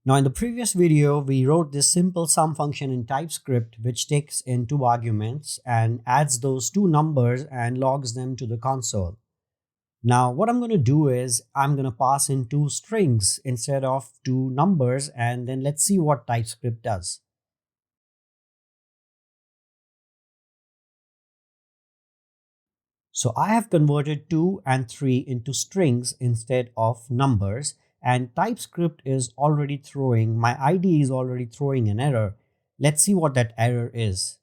Now, in the previous video, we wrote this simple sum function in TypeScript, which takes in two arguments and adds those two numbers and logs them to the console. Now, what I'm going to do is I'm going to pass in two strings instead of two numbers, and then let's see what TypeScript does. So I have converted 2 and 3 into strings instead of numbers, and TypeScript is already throwing, my IDE is already throwing an error. Let's see what that error is.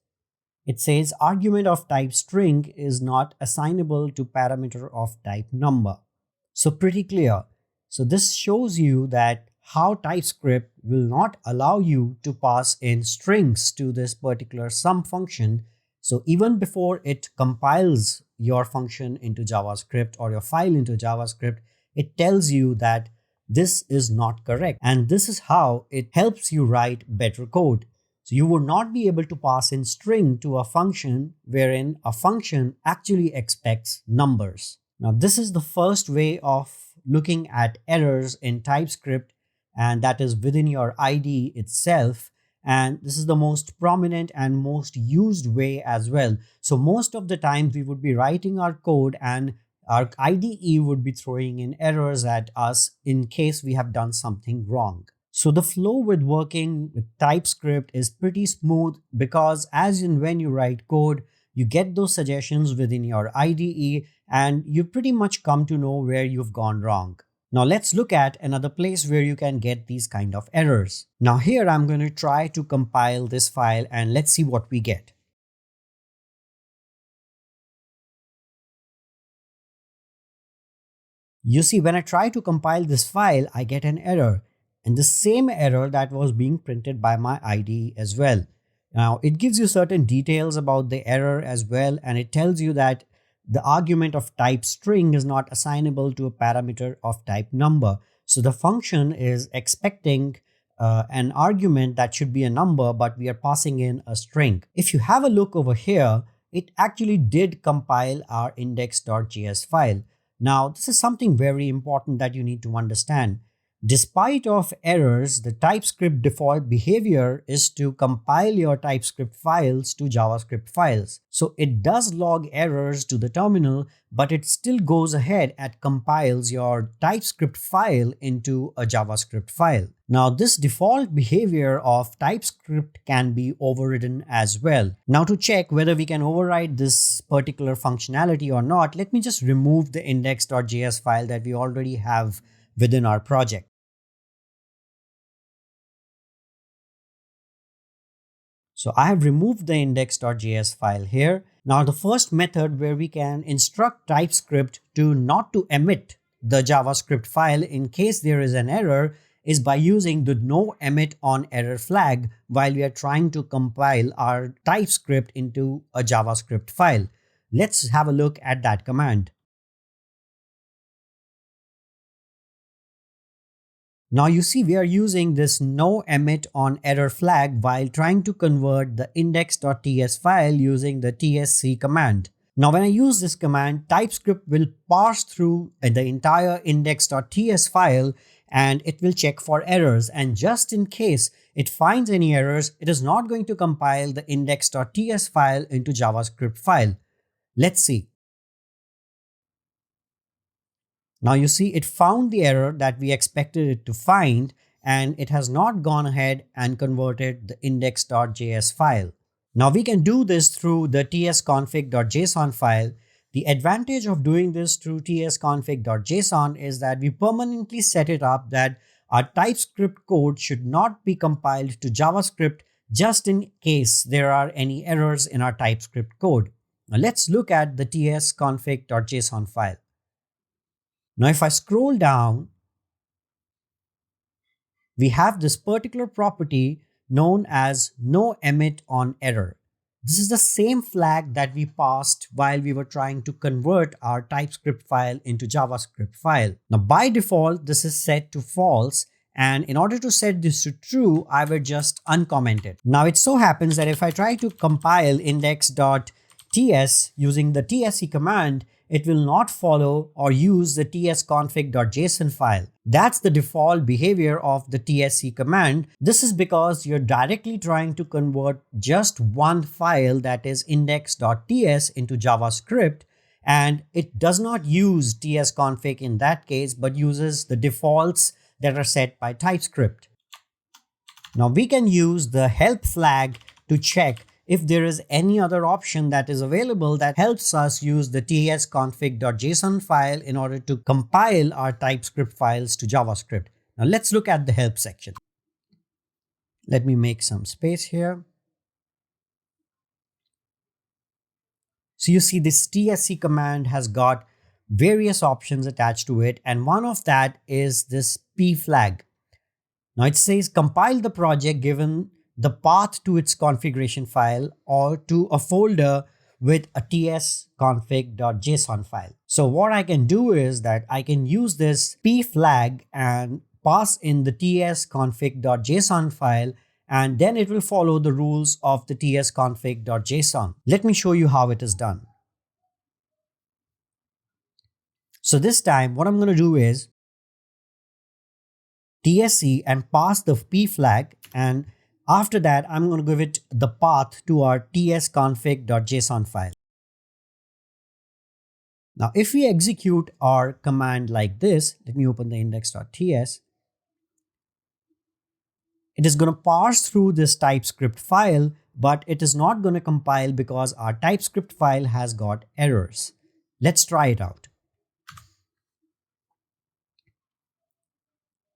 It says argument of type string is not assignable to parameter of type number. So pretty clear. So this shows you that how TypeScript will not allow you to pass in strings to this particular sum function. So even before it compiles your function into JavaScript or your file into JavaScript, it tells you that this is not correct. And this is how it helps you write better code. So you would not be able to pass in string to a function wherein a function actually expects numbers. Now, this is the first way of looking at errors in TypeScript, and that is within your IDE itself. And this is the most prominent and most used way as well. So most of the times we would be writing our code and our IDE would be throwing in errors at us in case we have done something wrong. So the flow with working with TypeScript is pretty smooth because as in when you write code, you get those suggestions within your IDE and you pretty much come to know where you've gone wrong. Now let's look at another place where you can get these kind of errors. Now here I'm going to try to compile this file and let's see what we get. You see, when I try to compile this file, I get an error. And the same error that was being printed by my IDE as well. Now, it gives you certain details about the error as well, and it tells you that the argument of type string is not assignable to a parameter of type number. So the function is expecting an argument that should be a number, but we are passing in a string. If you have a look over here, it actually did compile our index.js file. Now, this is something very important that you need to understand. Despite of errors, the TypeScript default behavior is to compile your TypeScript files to JavaScript files. So it does log errors to the terminal, but it still goes ahead and compiles your TypeScript file into a JavaScript file. Now, this default behavior of TypeScript can be overridden as well. Now, to check whether we can override this particular functionality or not, let me just remove the index.js file that we already have within our project. So I have removed the index.js file here. Now the first method where we can instruct TypeScript to not to emit the JavaScript file in case there is an error is by using the noEmitOnError flag while we are trying to compile our TypeScript into a JavaScript file. Let's have a look at that command. Now you see we are using this noEmitOnError flag while trying to convert the index.ts file using the tsc command. Now when I use this command, TypeScript will parse through the entire index.ts file and it will check for errors, and just in case it finds any errors, it is not going to compile the index.ts file into JavaScript file. Let's see. Now you see it found the error that we expected it to find, and it has not gone ahead and converted the index.js file. Now we can do this through the tsconfig.json file. The advantage of doing this through tsconfig.json is that we permanently set it up that our TypeScript code should not be compiled to JavaScript just in case there are any errors in our TypeScript code. Now let's look at the tsconfig.json file. Now, if I scroll down, we have this particular property known as noEmitOnError. This is the same flag that we passed while we were trying to convert our TypeScript file into JavaScript file. Now, by default, this is set to false. And in order to set this to true, I will just uncomment it. Now, it so happens that if I try to compile index.ts using the tsc command, it will not follow or use the tsconfig.json file. That's the default behavior of the tsc command. This is because you're directly trying to convert just one file, that is index.ts, into JavaScript, and it does not use tsconfig in that case, but uses the defaults that are set by TypeScript. Now we can use the help flag to check if there is any other option that is available that helps us use the tsconfig.json file in order to compile our TypeScript files to JavaScript. Now let's look at the help section. Let me make some space here. So you see this tsc command has got various options attached to it, and one of that is this p flag. Now it says compile the project given the path to its configuration file or to a folder with a tsconfig.json file. So what I can do is that I can use this p flag and pass in the tsconfig.json file, and then it will follow the rules of the tsconfig.json. Let me show you how it is done. So this time what I'm going to do is tsc and pass the p flag, and after that I'm going to give it the path to our tsconfig.json file. Now if we execute our command like this, let me open the index.ts, it is going to parse through this TypeScript file, but it is not going to compile because our TypeScript file has got errors. Let's try it out.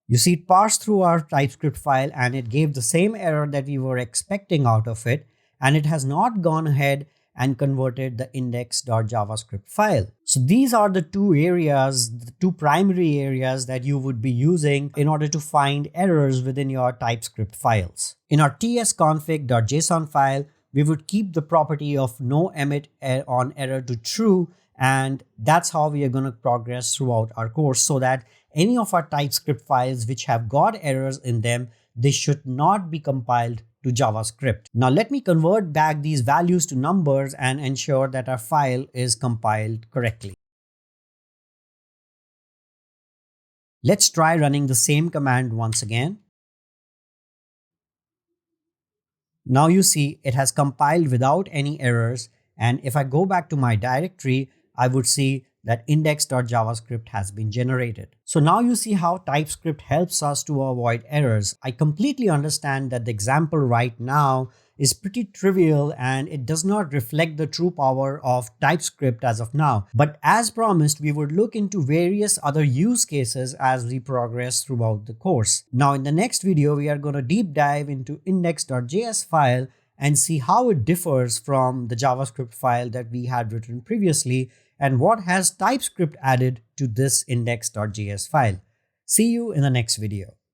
You see, it parsed through our TypeScript file and it gave the same error that we were expecting out of it, and it has not gone ahead and converted the index.javascript file. So these are the two areas, the two primary areas that you would be using in order to find errors within your TypeScript files. In our tsconfig.json file, we would keep the property of noEmitOnError to true, and that's how we are going to progress throughout our course, so that any of our TypeScript files which have got errors in them, they should not be compiled to JavaScript. Now let me convert back these values to numbers and ensure that our file is compiled correctly. Let's try running the same command once again. Now you see it has compiled without any errors, and if I go back to my directory, I would see that index.javascript has been generated. So now you see how TypeScript helps us to avoid errors. I completely understand that the example right now is pretty trivial and it does not reflect the true power of TypeScript as of now. But as promised, we would look into various other use cases as we progress throughout the course. Now in the next video, we are going to deep dive into index.js file and see how it differs from the JavaScript file that we had written previously, and what has TypeScript added to this index.js file. See you in the next video.